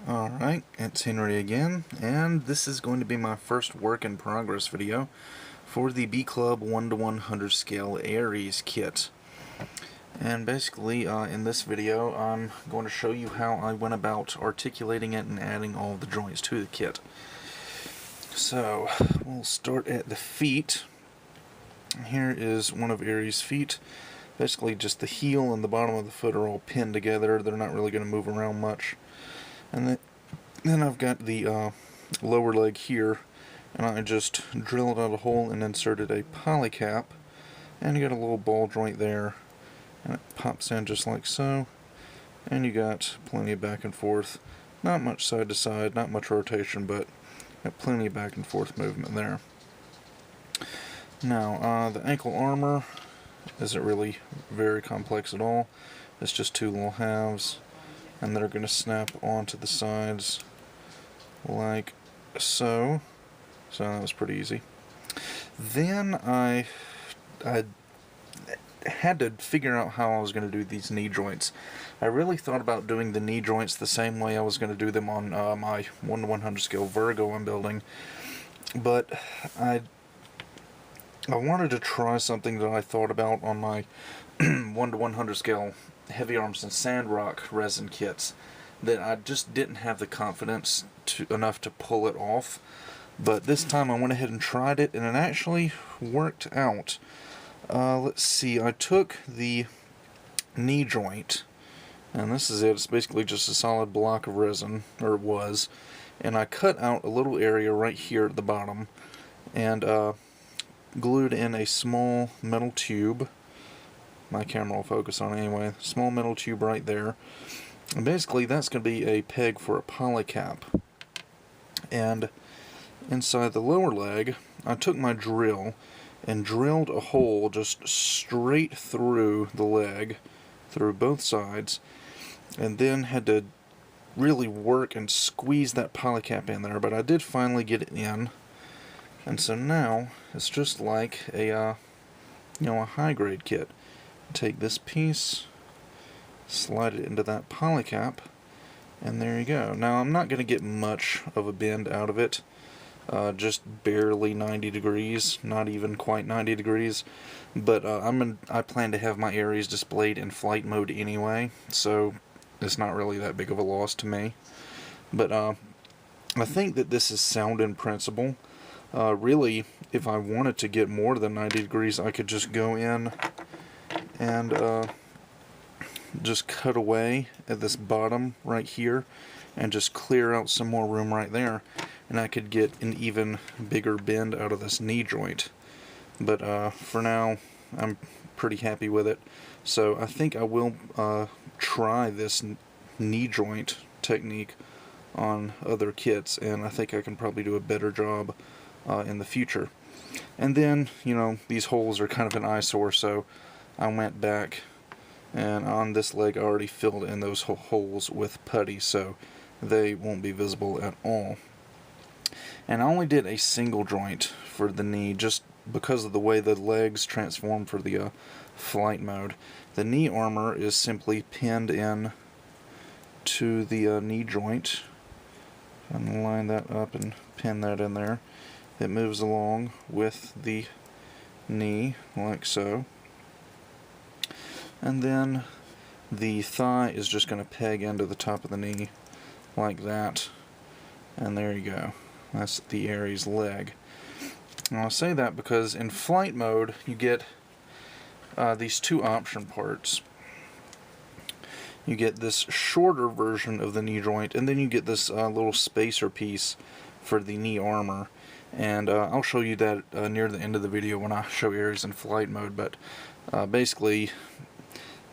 Alright, it's Henry again, and this is going to be my first work in progress video for the B Club 1:100 scale Aries kit. And basically, in this video, I'm going to show you how I went about articulating it and adding all the joints to the kit. So, we'll start at the feet. Here is one of Aries' feet. Basically, just the heel and the bottom of the foot are all pinned together. They're not really going to move around much. And then I've got the lower leg here, and I just drilled out a hole and inserted a poly cap, and you got a little ball joint there, and it pops in just like so, and you got plenty of back and forth, not much side to side, not much rotation, but got plenty of back and forth movement there. Now, the ankle armor isn't really very complex at all. It's just two little halves, and they're going to snap onto the sides like so. So that was pretty easy. Then I had to figure out how I was going to do these knee joints. I really thought about doing the knee joints the same way I was going to do them on my 1:100 scale Virgo I'm building, but I wanted to try something that I thought about on my 1:100 scale Heavy Arms and Sandrock resin kits that I just didn't have the confidence enough to pull it off. But this time I went ahead and tried it, and it actually worked out. Let's see, I took the knee joint, and this is it. It's basically just a solid block of resin, or it was, and I cut out a little area right here at the bottom, and glued in a small metal tube. My camera will focus on it anyway. Small metal tube right there. And basically that's going to be a peg for a poly cap. And inside the lower leg, I took my drill and drilled a hole just straight through the leg, through both sides, and then had to really work and squeeze that poly cap in there. But I did finally get it in. And so now it's just like a a high grade kit. Take this piece, slide it into that poly cap, and there you go. Now I'm not going to get much of a bend out of it, just barely 90 degrees, not even quite 90 degrees, but I plan to have my Aries displayed in flight mode anyway, so it's not really that big of a loss to me. But I think that this is sound in principle. Really, if I wanted to get more than 90 degrees, I could just go in and just cut away at this bottom right here and just clear out some more room right there, and I could get an even bigger bend out of this knee joint. But for now, I'm pretty happy with it. So I think I will try this knee joint technique on other kits, and I think I can probably do a better job in the future. And then, these holes are kind of an eyesore, so I went back, and on this leg I already filled in those holes with putty, so they won't be visible at all. And I only did a single joint for the knee just because of the way the legs transform for the flight mode. The knee armor is simply pinned in to the knee joint, and line that up and pin that in there. It moves along with the knee like so. And then the thigh is just going to peg into the top of the knee like that. And there you go. That's the Aries leg. And I'll say that because in flight mode you get these two option parts. You get this shorter version of the knee joint, and then you get this little spacer piece for the knee armor. And I'll show you that near the end of the video when I show Aries in flight mode. But basically,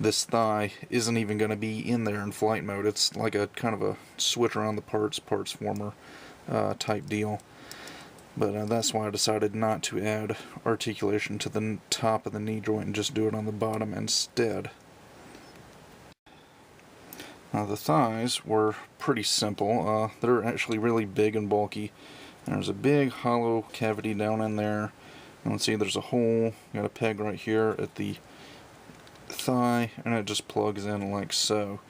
this thigh isn't even going to be in there in flight mode. It's like a kind of a switch around the parts former type deal. But that's why I decided not to add articulation to the top of the knee joint and just do it on the bottom instead. Now the thighs were pretty simple. They're actually really big and bulky. There's a big hollow cavity down in there. You can see there's a hole. Got a peg right here at the thigh, and it just plugs in like so.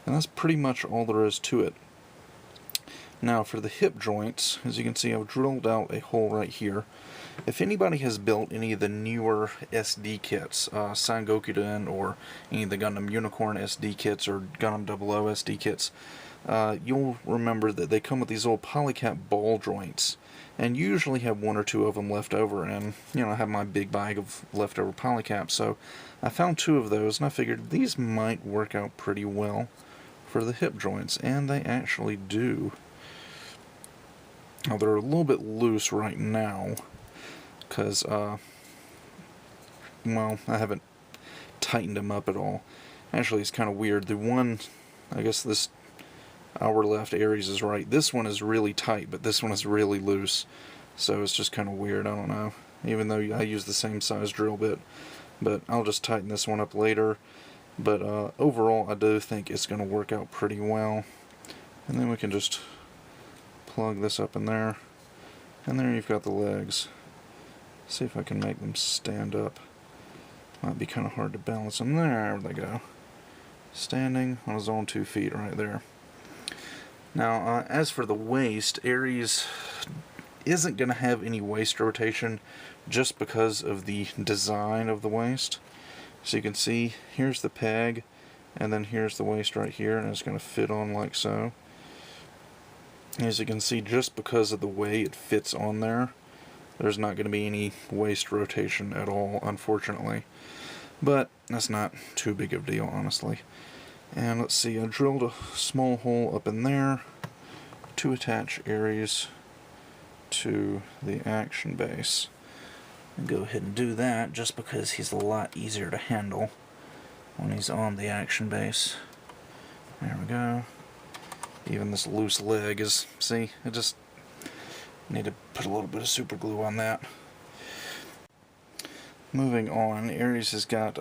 And that's pretty much all there is to it. Now for the hip joints, as you can see, I've drilled out a hole right here. If anybody has built any of the newer SD kits, Sangokuden or any of the Gundam Unicorn SD kits or Gundam 00 SD kits, you'll remember that they come with these little polycap ball joints, and you usually have one or two of them left over, and I have my big bag of leftover polycaps, so I found two of those, and I figured these might work out pretty well for the hip joints, and they actually do. Now they're a little bit loose right now, because, well, I haven't tightened them up at all. Actually, it's kind of weird. The one, I guess this hour left Aries is right. This one is really tight, but this one is really loose. So it's just kind of weird, I don't know. Even though I use the same size drill bit. But I'll just tighten this one up later. But overall, I do think it's going to work out pretty well. And then we can just plug this up in there. And there you've got the legs. See if I can make them stand up. Might be kind of hard to balance them. There they go. Standing on his own 2 feet right there. Now, as for the waist, Aries isn't going to have any waist rotation just because of the design of the waist. So you can see, here's the peg, and then here's the waist right here, and it's going to fit on like so. As you can see, just because of the way it fits on there, there's not going to be any waist rotation at all, unfortunately. But that's not too big of a deal, honestly. And let's see, I drilled a small hole up in there to attach Aries to the action base. And go ahead and do that just because he's a lot easier to handle when he's on the action base. There we go. Even this loose leg is, see, I just need to put a little bit of super glue on that. Moving on, Aries has got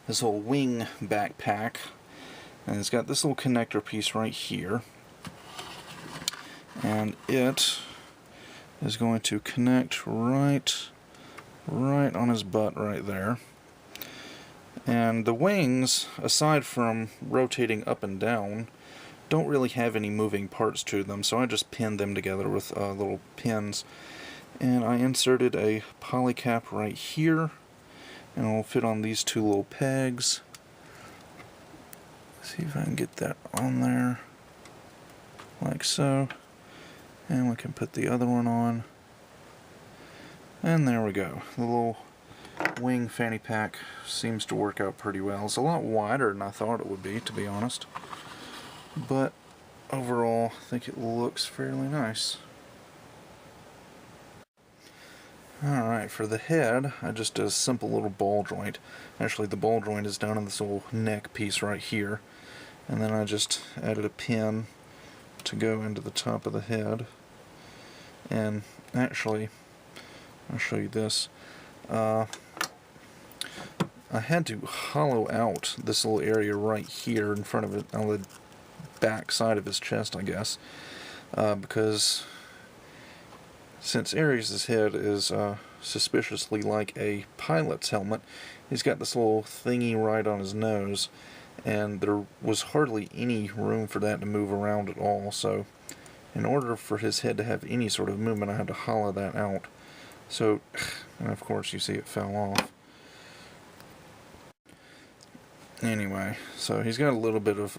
this whole wing backpack. And it's got this little connector piece right here. And it is going to connect right on his butt right there. And the wings, aside from rotating up and down, don't really have any moving parts to them, so I just pinned them together with little pins. And I inserted a polycap right here, and it'll fit on these 2 little pegs. See if I can get that on there, like so. And we can put the other one on. And there we go. The little wing fanny pack seems to work out pretty well. It's a lot wider than I thought it would be, to be honest. But overall, I think it looks fairly nice. Alright, for the head, I just did a simple little ball joint. Actually, the ball joint is down in this little neck piece right here. And then I just added a pin to go into the top of the head. And actually, I'll show you this. I had to hollow out this little area right here in front of it, on the back side of his chest, I guess. Because since Aries' head is suspiciously like a pilot's helmet, he's got this little thingy right on his nose. And there was hardly any room for that to move around at all, so in order for his head to have any sort of movement, I had to hollow that out. So, and of course you see it fell off. Anyway, so he's got a little bit of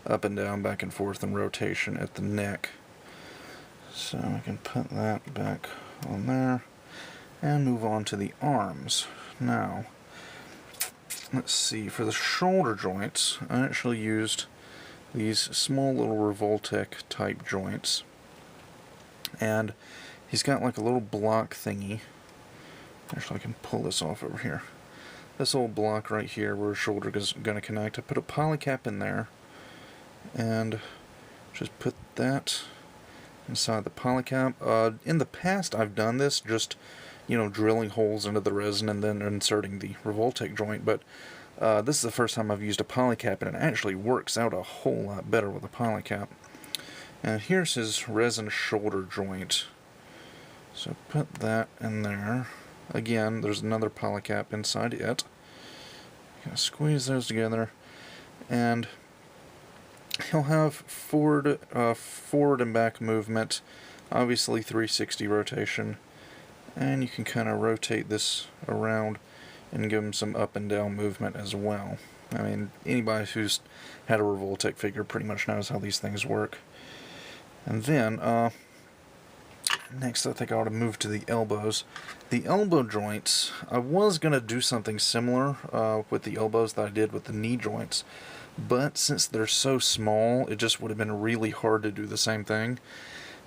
up and down, back and forth, and rotation at the neck. So I can put that back on there, and move on to the arms. Now, let's see, for the shoulder joints, I actually used these small little Revoltech type joints. And he's got like a little block thingy. Actually, I can pull this off over here. This little block right here where his shoulder is going to connect. I put a polycap in there. And just put that inside the polycap. In the past, I've done this just, drilling holes into the resin and then inserting the Revoltech joint, but this is the first time I've used a polycap, and it actually works out a whole lot better with a polycap. And here's his resin shoulder joint. So put that in there. Again, there's another polycap inside it. Squeeze those together, and he'll have forward and back movement, obviously 360 rotation, and you can kind of rotate this around and give him some up and down movement as well. I mean, anybody who's had a Revoltech figure pretty much knows how these things work. And then, next I think I ought to move to the elbows. The elbow joints, I was going to do something similar with the elbows that I did with the knee joints, but since they're so small, it just would have been really hard to do the same thing.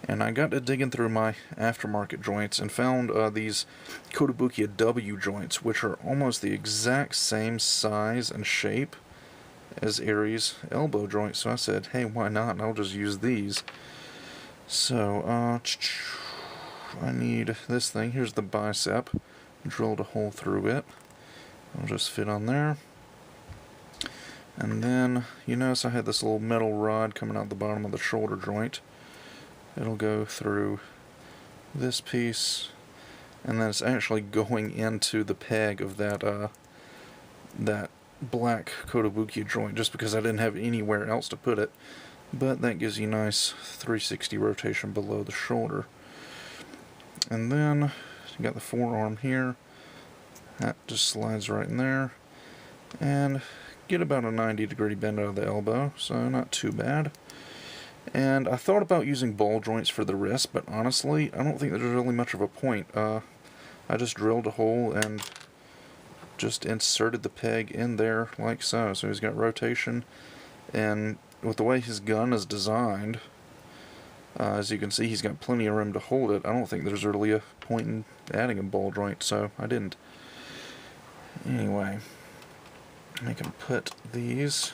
And I got to digging through my aftermarket joints and found these Kotobukiya W joints, which are almost the exact same size and shape as Aries elbow joints. So I said, hey, why not? And I'll just use these. So, I need this thing. Here's the bicep. Drilled a hole through it. It'll just fit on there. And then, you notice I had this little metal rod coming out the bottom of the shoulder joint. It'll go through this piece, and then it's actually going into the peg of that that black Kotobukiya joint, just because I didn't have anywhere else to put it. But that gives you nice 360 rotation below the shoulder. And then you got the forearm here. That just slides right in there, and get about a 90-degree bend out of the elbow, so not too bad. And I thought about using ball joints for the wrist, but honestly, I don't think there's really much of a point. I just drilled a hole and just inserted the peg in there like so. So he's got rotation, and with the way his gun is designed, as you can see, he's got plenty of room to hold it. I don't think there's really a point in adding a ball joint, so I didn't. Anyway, I can put these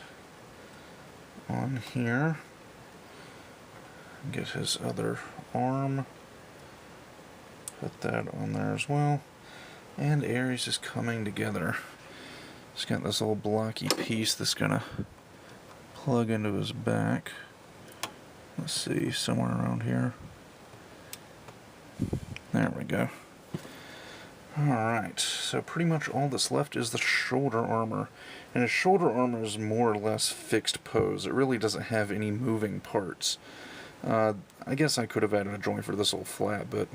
on here. Get his other arm, put that on there as well, and Aries is coming together. He's got this little blocky piece that's gonna plug into his back. Let's see, somewhere around here. There we go. Alright, so pretty much all that's left is the shoulder armor. And his shoulder armor is more or less fixed pose. It really doesn't have any moving parts. I guess I could have added a joint for this little flap, but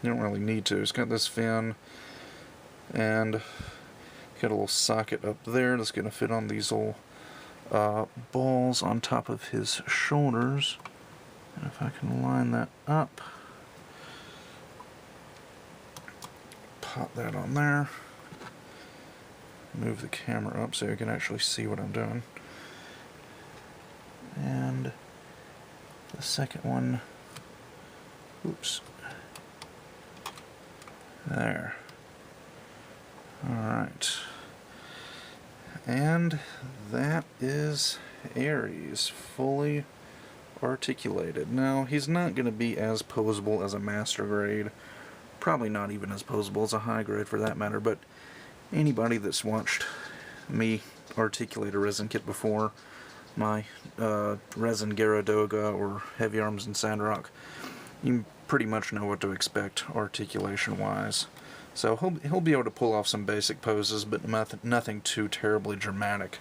you don't really need to. It's got this fin, and got a little socket up there that's going to fit on these little balls on top of his shoulders. And if I can line that up, pop that on there, move the camera up so you can actually see what I'm doing. And the second one, oops, there. Alright, and that is Aries, fully articulated. Now, he's not going to be as posable as a master grade, probably not even as posable as a high grade for that matter, but anybody that's watched me articulate a resin kit before, my resin Garadoga or Heavy Arms and Sandrock, you pretty much know what to expect articulation wise. So he'll be able to pull off some basic poses, but nothing too terribly dramatic.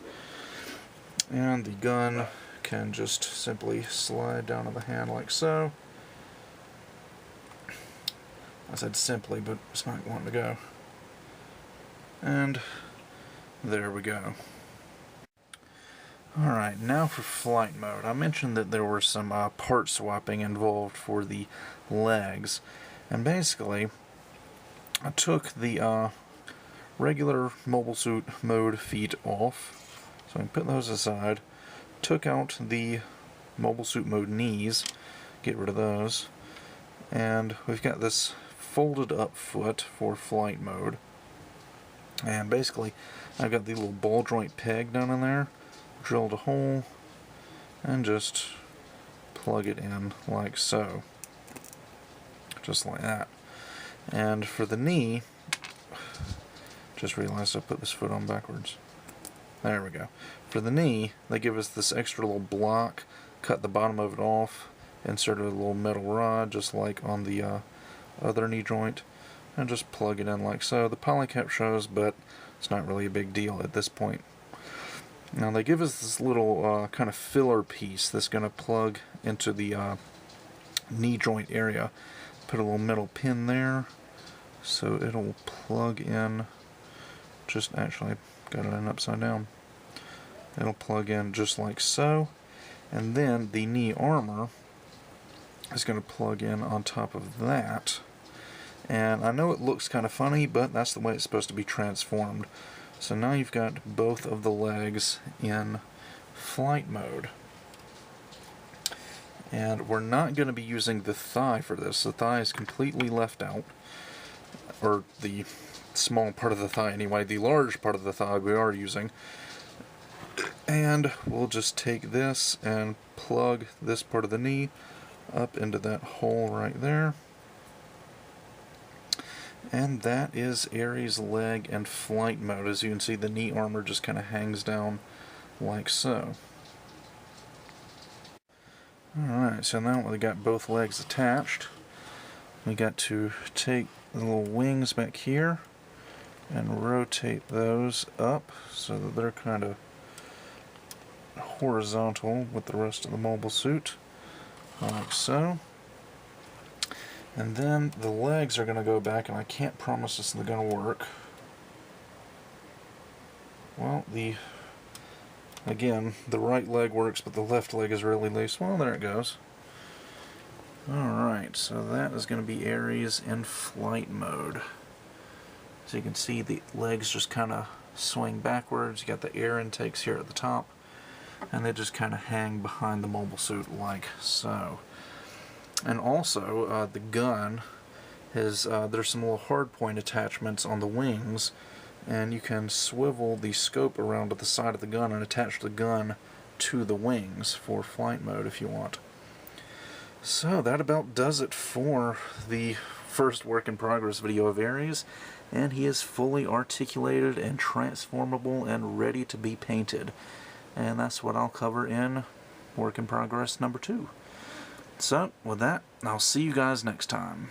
And the gun can just simply slide down to the hand like so. I said simply, but it's not wanting to go. And there we go. Alright, now for flight mode. I mentioned that there were some part swapping involved for the legs. And basically, I took the regular mobile suit mode feet off. So I can put those aside. Took out the mobile suit mode knees. Get rid of those. And we've got this folded up foot for flight mode. And basically, I've got the little ball joint peg down in there. Drilled a hole and just plug it in like so, just like that. And for the knee, just realized I put this foot on backwards. There we go. For the knee, they give us this extra little block, cut the bottom of it off, inserted a little metal rod just like on the other knee joint, and just plug it in like so. The polycap shows, but it's not really a big deal at this point. Now they give us this little kind of filler piece that's going to plug into the knee joint area. Put a little metal pin there, so it'll plug in. Just actually got it in upside down. It'll plug in just like so, and then the knee armor is going to plug in on top of that. And I know it looks kind of funny, but that's the way it's supposed to be transformed. So now you've got both of the legs in flight mode. And we're not going to be using the thigh for this. The thigh is completely left out. Or the small part of the thigh anyway. The large part of the thigh we are using. And we'll just take this and plug this part of the knee up into that hole right there. And that is Aries leg and flight mode. As you can see, the knee armor just kind of hangs down like so. Alright, so now we got both legs attached. We got to take the little wings back here and rotate those up so that they're kind of horizontal with the rest of the mobile suit, like so. And then the legs are going to go back, and I can't promise this is going to work. Well, again, the right leg works, but the left leg is really loose. Well, there it goes. Alright, so that is going to be Aries in flight mode. So you can see the legs just kind of swing backwards. You got the air intakes here at the top, and they just kind of hang behind the mobile suit like so. And also, the gun is, there's some little hard point attachments on the wings, and you can swivel the scope around to the side of the gun and attach the gun to the wings for flight mode if you want. So that about does it for the first work in progress video of Aries, and he is fully articulated and transformable and ready to be painted. And that's what I'll cover in work in progress number 2. So, with that, I'll see you guys next time.